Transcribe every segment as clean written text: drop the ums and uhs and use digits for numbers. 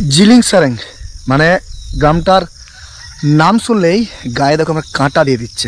জিলিং সারেং মানে গ্রামটার নাম শুনলেই গায়ে দেখো আমার কাঁটা দিয়ে দিচ্ছে।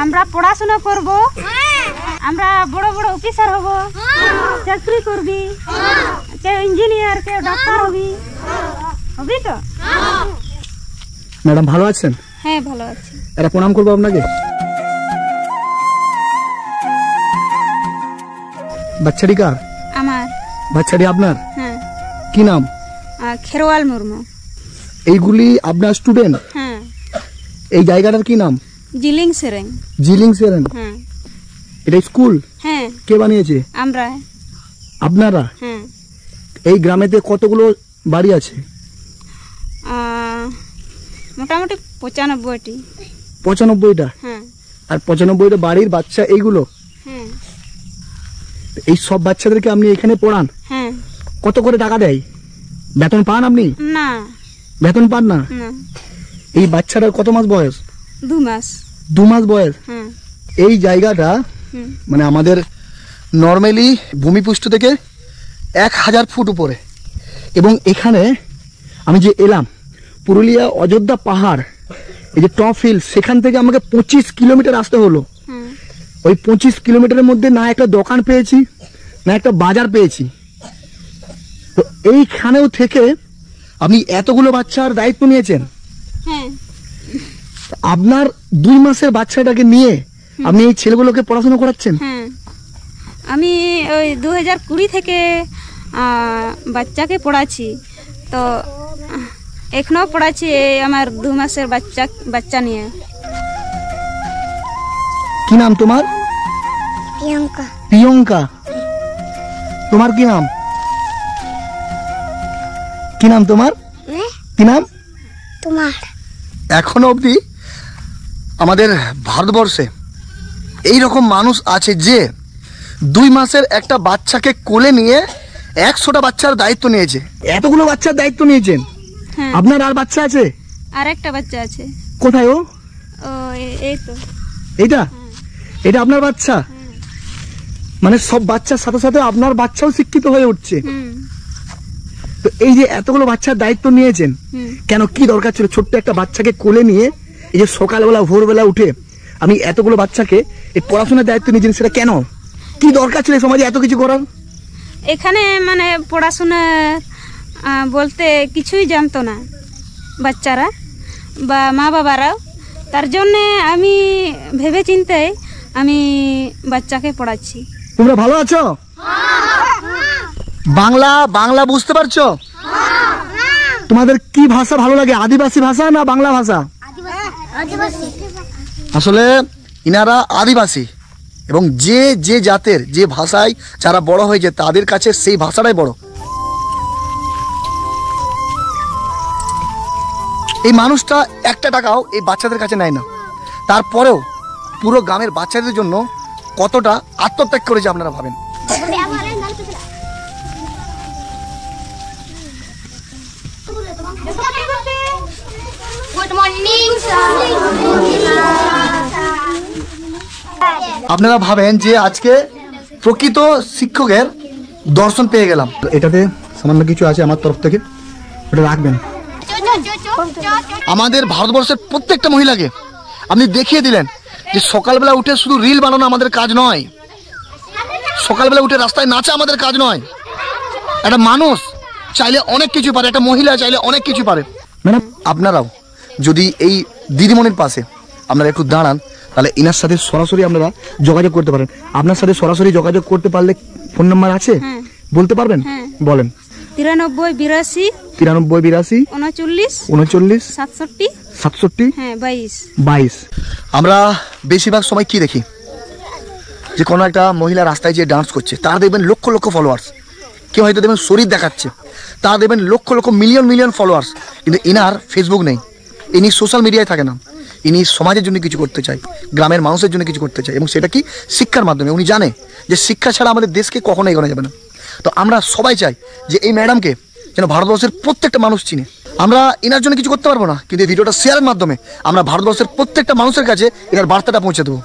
আমরা পড়াশোনা করব, আমরা বড় বড় অফিসার হব, চাকরি করবি, কেউ ইঞ্জিনিয়ার, কেউ ডাক্তার হবি, হবি তো? ম্যাডাম ভালো আছেন? হ্যাঁ ভালো আছি। এটা প্রণাম করবো আপনাকে। বাচ্চাটি কার? আমার। বাচ্চাটি আপনার? হ্যাঁ। কি নাম? খেরওয়াল মুর্মু। এইগুলি আপনার স্টুডেন্ট? হ্যাঁ। এই জায়গাটার কি নাম? জিলিং সেরেং। জিলিং সেরেং? হ্যাঁ। এটা স্কুল? হ্যাঁ। কে বানিয়েছে? আমরা। আপনারা? হ্যাঁ। এই গ্রামেতে কতগুলো বাড়ি আছে? মোটামুটি 95টি। 95টা? হ্যাঁ। আর 95টা বাড়ির বাচ্চা এইগুলো? হ্যাঁ। এই সব বাচ্চাদেরকে আপনি এখানে পড়ান? হ্যাঁ। কত করে টাকা দেয়? বেতন পান আপনি? না। বেতন পান না? না। এই বাচ্চাটার কত মাস বয়স? 2 মাস। 2 মাস বয়স? হ্যাঁ। এই জায়গাটা মানে আমাদের নর্মালি ভূমিপৃষ্ঠ থেকে 1000 ফুট উপরে, এবং এখানে আমি যে এলাম পুরুলিয়া অযোধ্যা পাহাড়, এই যে টপ হিল, সেখান থেকে আমাকে 25 কিলোমিটার আসতে হলো। ওই 25 কিলোমিটারের মধ্যে না একটা দোকান পেয়েছি, না একটা বাজার পেয়েছি। তো এইখানেও থেকে আপনি এতগুলো বাচ্চার দায়িত্ব নিয়েছেন। হ্যাঁ। আপনার 2 মাসের বাচ্চাটাকে নিয়ে আপনি এই ছেলেগুলোকে পড়াশোনা করাচ্ছেন? হ্যাঁ, আমি ওই 2020 থেকে বাচ্চাকে পড়াচ্ছি, তো এখনো পড়াচ্ছি আমার 2 মাসের বাচ্চা নিয়ে। কি নাম তোমার? প্রিয়ঙ্কা। প্রিয়ঙ্কা। তোমার কি নাম? কি নাম তোমার? কি নাম তোমার? এখনো অবধি আমাদের ভারতবর্ষে এই রকম মানুষ আছে যে 2 মাসের একটা বাচ্চাকে কোলে নিয়ে 100টা বাচ্চার দায়িত্ব নিয়েছে। এতগুলো বাচ্চার দায়িত্ব নিয়েছেন? আপনার আর বাচ্চা আছে? আর একটা বাচ্চা আছে। কোথায় ও? এই তো। এইটা? এটা আপনার বাচ্চা? মানে সব বাচ্চার সাথে সাথে আপনার বাচ্চাও শিক্ষিত হয়ে উঠছে। তো এই যে এতগুলো বাচ্চার দায়িত্ব নিয়েছেন, কেন, কি দরকার ছিল ছোট্ট একটা বাচ্চাকে কোলে নিয়ে এই যে সকালবেলা ভোরবেলা উঠে আমি এতগুলো বাচ্চাকে এই পড়াশোনার দায়িত্ব নিয়েছেন, সেটা কেন, কি দরকার ছিল সমাজে এত কিছু করার? এখানে মানে পড়াশোনা বলতে কিছুই জানতো না বাচ্চারা বা মা বাবারাও, তার জন্য আমি ভেবে চিন্তে আমি বাচ্চাকে পড়াচ্ছি। তোমরা ভালো আছো? বাংলা বুঝতে পারছো? তোমাদের কি ভাষা ভালো লাগে, আদিবাসী ভাষা না বাংলা ভাষা? আসলে ইনারা আদিবাসী, এবং যে জাতের যে ভাষায় যারা বড় হয়েছে তাদের কাছে সেই ভাষাটাই বড়। এই মানুষটা একটা টাকাও এই বাচ্চাদের কাছে নেয় না, তারপরেও পুরো গ্রামের বাচ্চাদের জন্য কতটা আত্মত্যাগ করেছে আপনারা ভাবেন। আপনারা ভাবেন যে আজকে প্রকৃত শিক্ষকের দর্শন পেয়ে গেলাম। এটাতে সামান্য কিছু আছে আমার তরফ থেকে, ওটা রাখবেন। আমাদের ভারতবর্ষের প্রত্যেকটা মহিলাকে আপনি দেখিয়ে দিলেন যে সকালবেলা উঠে শুধু রিল বানানো আমাদের কাজ নয়, সকালবেলা উঠে রাস্তায় নাচা আমাদের কাজ নয়। একটা মানুষ চাইলে অনেক কিছু পারে, একটা মহিলা চাইলে অনেক কিছু পারে। ম্যাডাম আপনারাও যদি এই দিদিমণির পাশে আপনারা একটু দাঁড়ান, তাহলে ইনার সাথে সরাসরি আপনারা যোগাযোগ করতে পারেন। আপনার সাথে সরাসরি যোগাযোগ করতে পারলে ফোন নাম্বার আছে, বলতে পারবেন? বলেন। 93 82 39 67 22। আমরা বেশিরভাগ সময় কি দেখি যে কোনো একটা মহিলা রাস্তায় যে ডান্স করছে, তার দেখবেন লক্ষ লক্ষ ফলোয়ার্স, কেউ হয়তো দেখবেন শরীর দেখাচ্ছে, তারা দেখবেন lakh lakh million million followers, কিন্তু ইনার ফেসবুক নেই, ইনি সোশ্যাল মিডিয়ায় থাকে না, ইনি সমাজের জন্য কিছু করতে চায়, গ্রামের মানুষের জন্য কিছু করতে চায়, এবং সেটা কি শিক্ষার মাধ্যমে। উনি জানে যে শিক্ষা ছাড়া আমাদের দেশকে কখনো এগোনো যাবে না। তো আমরা সবাই চাই যে এই ম্যাডামকে যেন ভারতবর্ষের প্রত্যেকটা মানুষ চিনে। আমরা এনার জন্য কিছু করতে পারবো না, কিন্তু এই ভিডিওটা শেয়ারের মাধ্যমে আমরা ভারতবর্ষের প্রত্যেকটা মানুষের কাছে এনার বার্তাটা পৌঁছে দেবো।